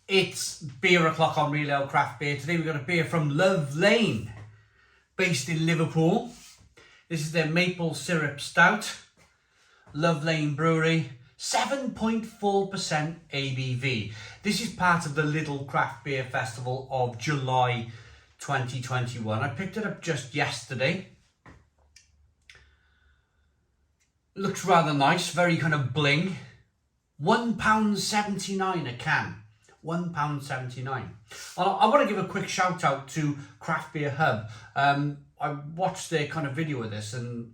It's beer o'clock on Real Ale Craft Beer. Today we've got a beer from Love Lane, based in Liverpool. This is their maple syrup stout. Love Lane Brewery, 7.4% ABV. This is part of the Lidl Craft Beer Festival of July 2021. I picked it up just yesterday. Looks rather nice, very kind of bling. £1.79 a can. £1.79. I want to give a quick shout out to Craft Beer Hub. I watched their kind of video of this and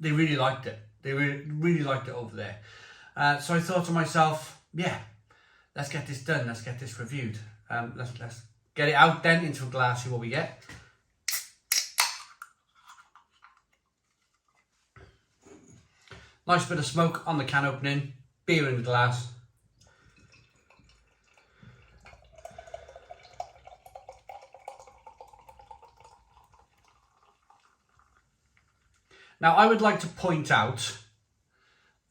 they really liked it. They really liked it over there. So I thought to myself, yeah, let's get this done. Let's get this reviewed. Let's get it out then into a glass, see what we get. Nice bit of smoke on the can opening. Beer in the glass. Now, I would like to point out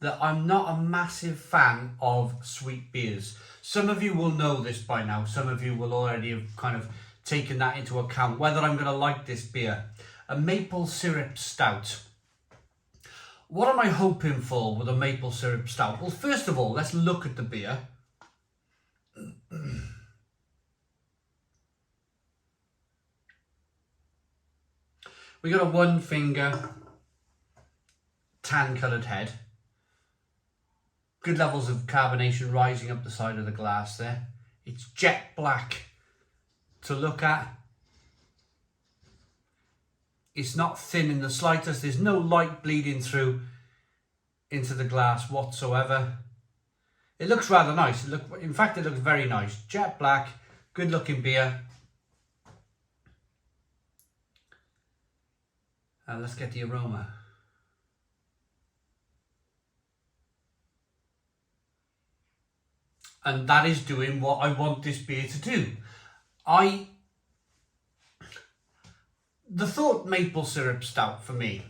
that I'm not a massive fan of sweet beers. Some of you will know this by now. Some of you will already have kind of taken that into account, whether I'm going to like this beer. A maple syrup stout. What am I hoping for with a maple syrup stout? Well, first of all, let's look at the beer. We got a one finger tan coloured head. Good levels of carbonation rising up the side of the glass there. It's jet black to look at. It's not thin in the slightest. There's no light bleeding through into the glass whatsoever. It looks rather nice. In fact, it looks very nice. Jet black, good looking beer. Let's get the aroma. And that is doing what I want this beer to do. The thought maple syrup stout for me,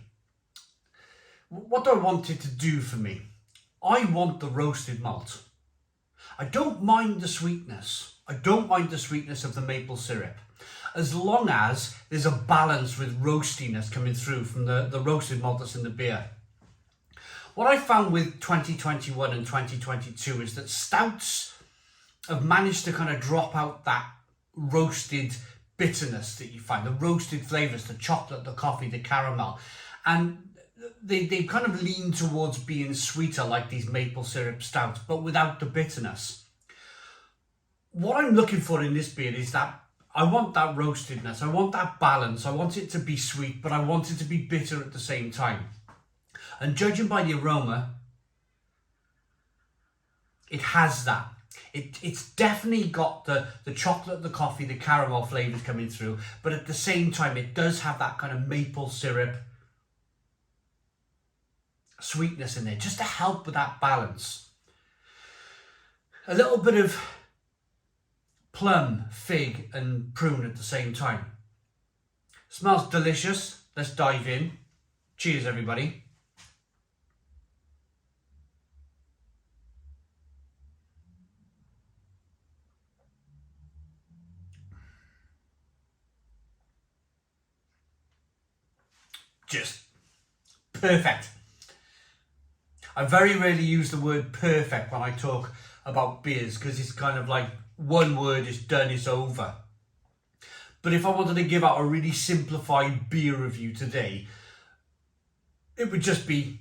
what do I want it to do for me? I want the roasted malt. I don't mind the sweetness. I don't mind the sweetness of the maple syrup, as long as there's a balance with roastiness coming through from the roasted malt that's in the beer. What I found with 2021 and 2022 is that stouts have managed to kind of drop out that roasted bitterness that you find, the roasted flavours, the chocolate, the coffee, the caramel. And they kind of lean towards being sweeter like these maple syrup stouts, but without the bitterness. What I'm looking for in this beer is that I want that roastedness, I want that balance, I want it to be sweet, but I want it to be bitter at the same time. And judging by the aroma, it has that. It's definitely got the chocolate, the coffee, the caramel flavours coming through, but at the same time, it does have that kind of maple syrup sweetness in there, just to help with that balance. A little bit of plum, fig and prune at the same time. Smells delicious. Let's dive in. Cheers, everybody. Just perfect. I very rarely use the word perfect when I talk about beers, because it's kind of like one word is done, it's over. But if I wanted to give out a really simplified beer review today, it would just be,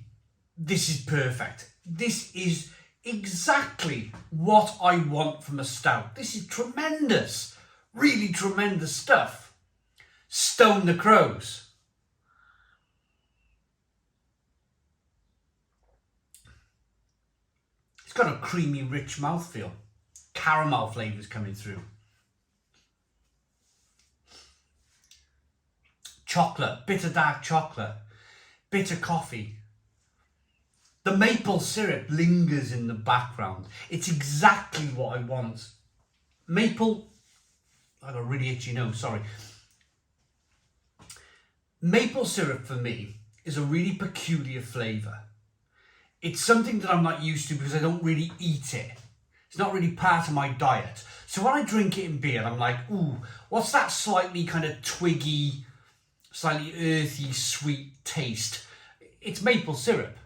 this is perfect. This is exactly what I want from a stout. This is tremendous, really tremendous stuff. Stone the crows. It's got a creamy, rich mouthfeel. Caramel flavours coming through. Chocolate, bitter dark chocolate, bitter coffee. The maple syrup lingers in the background. It's exactly what I want. Maple, I got a really itchy nose, sorry. Maple syrup for me is a really peculiar flavour. It's something that I'm not used to because I don't really eat it. It's not really part of my diet. So when I drink it in beer, I'm like, ooh, what's that slightly kind of twiggy, slightly earthy, sweet taste? It's maple syrup.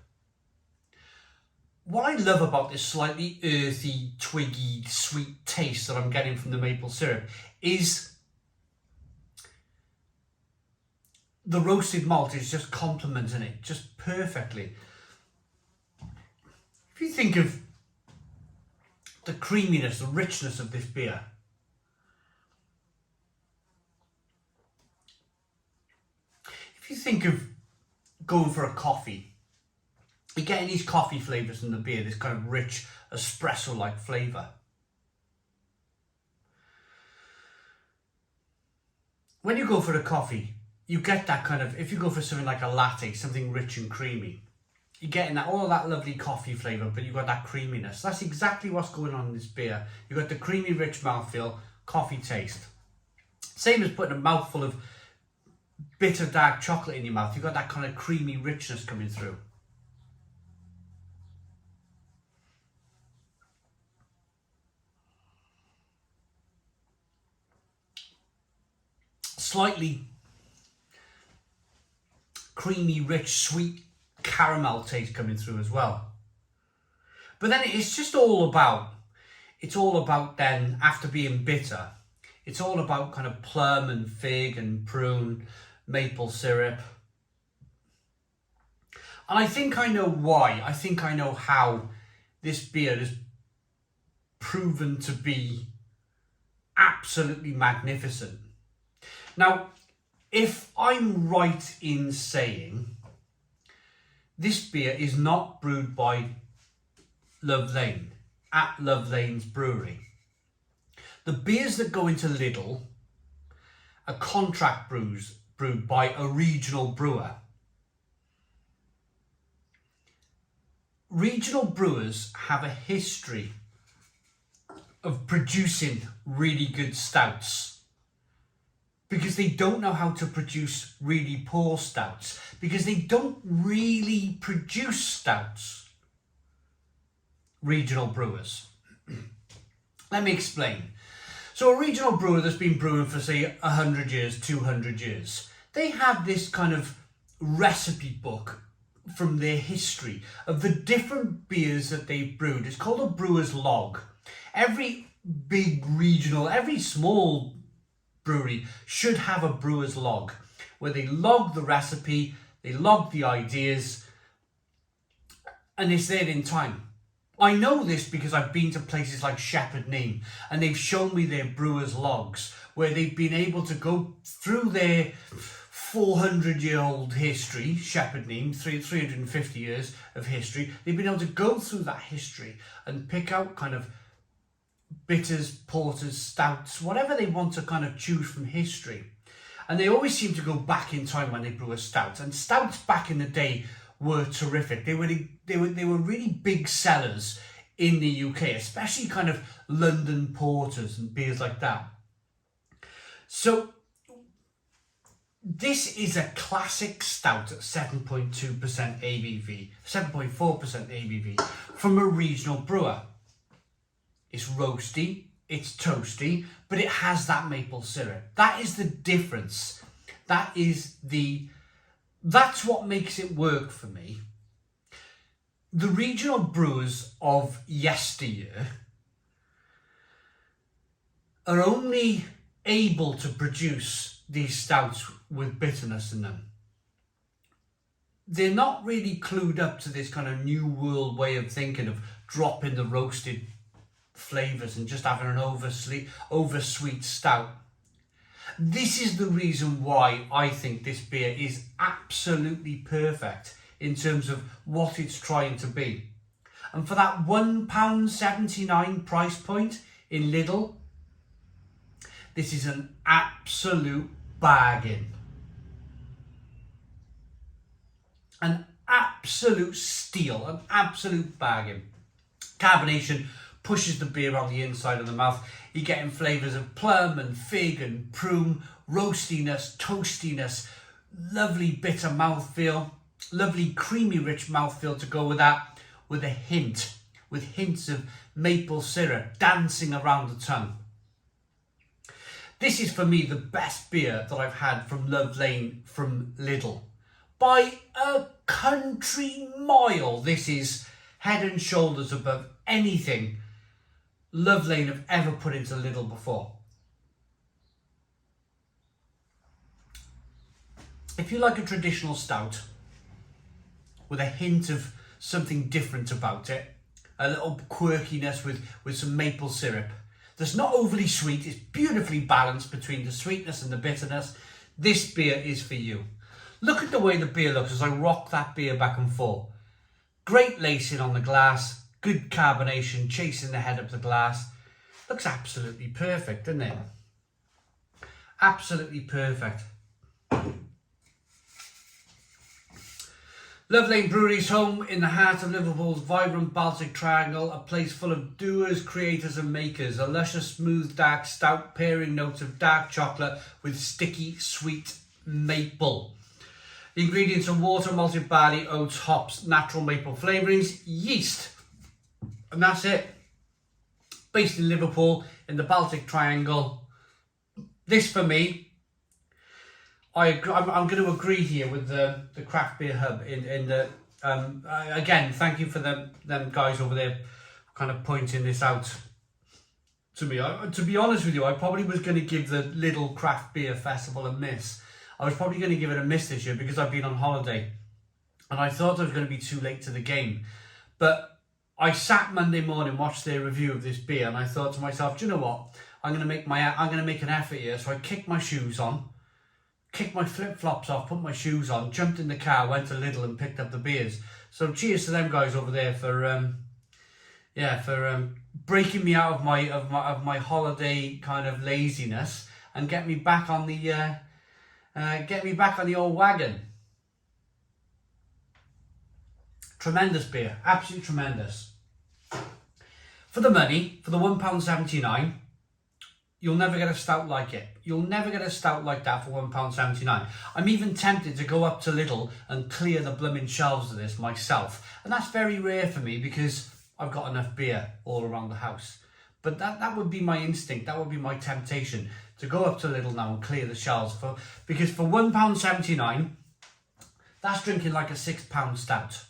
What I love about this slightly earthy, twiggy, sweet taste that I'm getting from the maple syrup is the roasted malt is just complementing it just perfectly. If you think of the creaminess, the richness of this beer, if you think of going for a coffee, you're getting these coffee flavours in the beer, this kind of rich espresso-like flavour. When you go for the coffee, you get that kind of, if you go for something like a latte, something rich and creamy, you're getting that, all of that lovely coffee flavour, but you've got that creaminess. That's exactly what's going on in this beer. You've got the creamy, rich mouthfeel, coffee taste. Same as putting a mouthful of bitter dark chocolate in your mouth. You've got that kind of creamy richness coming through. Slightly creamy, rich, sweet caramel taste coming through as well. But then it's just all about, then, after being bitter, it's all about kind of plum and fig and prune, maple syrup. And I think I know why. I think I know how this beer is proven to be absolutely magnificent. Now, if I'm right in saying this beer is not brewed by Love Lane, at Love Lane's Brewery. The beers that go into Lidl are contract brews brewed by a regional brewer. Regional brewers have a history of producing really good stouts because they don't know how to produce really poor stouts, because they don't really produce stouts, regional brewers. Let me explain. So a regional brewer that's been brewing for, say, 100 years, 200 years, they have this kind of recipe book from their history of the different beers that they've brewed. It's called a brewer's log. Every big regional, every small brewery should have a brewer's log where they log the recipe, they log the ideas, and it's there in time. I know this because I've been to places like Shepherd Neame and they've shown me their brewer's logs where they've been able to go through their 400-year-old history, Shepherd Neame, 350 years of history. They've been able to go through that history and pick out kind of bitters, porters, stouts, whatever they want to kind of choose from history. And they always seem to go back in time when they brew a stout. And stouts back in the day were terrific. They were really big sellers in the UK, especially kind of London porters and beers like that. So this is a classic stout at 7.2% ABV, 7.4% ABV from a regional brewer. It's roasty, it's toasty, but it has that maple syrup. That is the difference. That's what makes it work for me. The regional brewers of yesteryear are only able to produce these stouts with bitterness in them. They're not really clued up to this kind of new world way of thinking of dropping the roasted flavours and just having an oversweet stout. This is the reason why I think this beer is absolutely perfect in terms of what it's trying to be. And for that £1.79 price point in Lidl, this is an absolute bargain. An absolute steal, an absolute bargain. Carbonation pushes the beer on the inside of the mouth. You're getting flavours of plum and fig and prune, roastiness, toastiness, lovely bitter mouthfeel, lovely creamy rich mouthfeel to go with that, with hints of maple syrup dancing around the tongue. This is for me the best beer that I've had from Love Lane from Lidl. By a country mile, this is head and shoulders above anything Love Lane have ever put into Lidl before. If you like a traditional stout with a hint of something different about it, a little quirkiness with some maple syrup that's not overly sweet, it's beautifully balanced between the sweetness and the bitterness, this beer is for you. Look at the way the beer looks as I rock that beer back and forth. Great lacing on the glass, good carbonation chasing the head up the glass. Looks absolutely perfect, doesn't it? Absolutely perfect. Love Lane Brewery's home in the heart of Liverpool's vibrant Baltic Triangle, a place full of doers, creators and makers. A luscious, smooth, dark stout pairing notes of dark chocolate with sticky, sweet maple. The ingredients are water, malted barley, oats, hops, natural maple flavourings, yeast. And that's it. Based in Liverpool, in the Baltic Triangle. This for me, I'm going to agree here with the Craft Beer Hub in the again, thank you for them guys over there kind of pointing this out to me. To be honest with you, I probably was going to give the Lidl Craft Beer Festival a miss. I was probably going to give it a miss this year because I've been on holiday and I thought I was going to be too late to the game. But I sat Monday morning, watched their review of this beer, and I thought to myself, do you know what? I'm going to make an effort here. So I kicked my shoes on, kicked my flip-flops off, put my shoes on, jumped in the car, went to Lidl and picked up the beers. So cheers to them guys over there for breaking me out of my holiday kind of laziness and get me back on the old wagon. Tremendous beer, absolutely tremendous. For the money, for the £1.79, you'll never get a stout like it. You'll never get a stout like that for £1.79. I'm even tempted to go up to Lidl and clear the blooming shelves of this myself. And that's very rare for me because I've got enough beer all around the house. But that would be my instinct, that would be my temptation, to go up to Lidl now and clear the shelves. Because for £1.79, that's drinking like a £6 stout.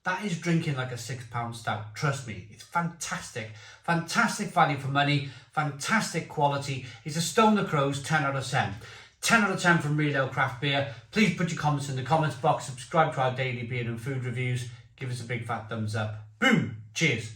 That is drinking like a £6 stout. Trust me, it's fantastic. Fantastic value for money, fantastic quality. It's a Stoner Crows 10 out of 10. 10 out of 10 from Real Ale Craft Beer. Please put your comments in the comments box. Subscribe to our daily beer and food reviews. Give us a big fat thumbs up. Boom! Cheers.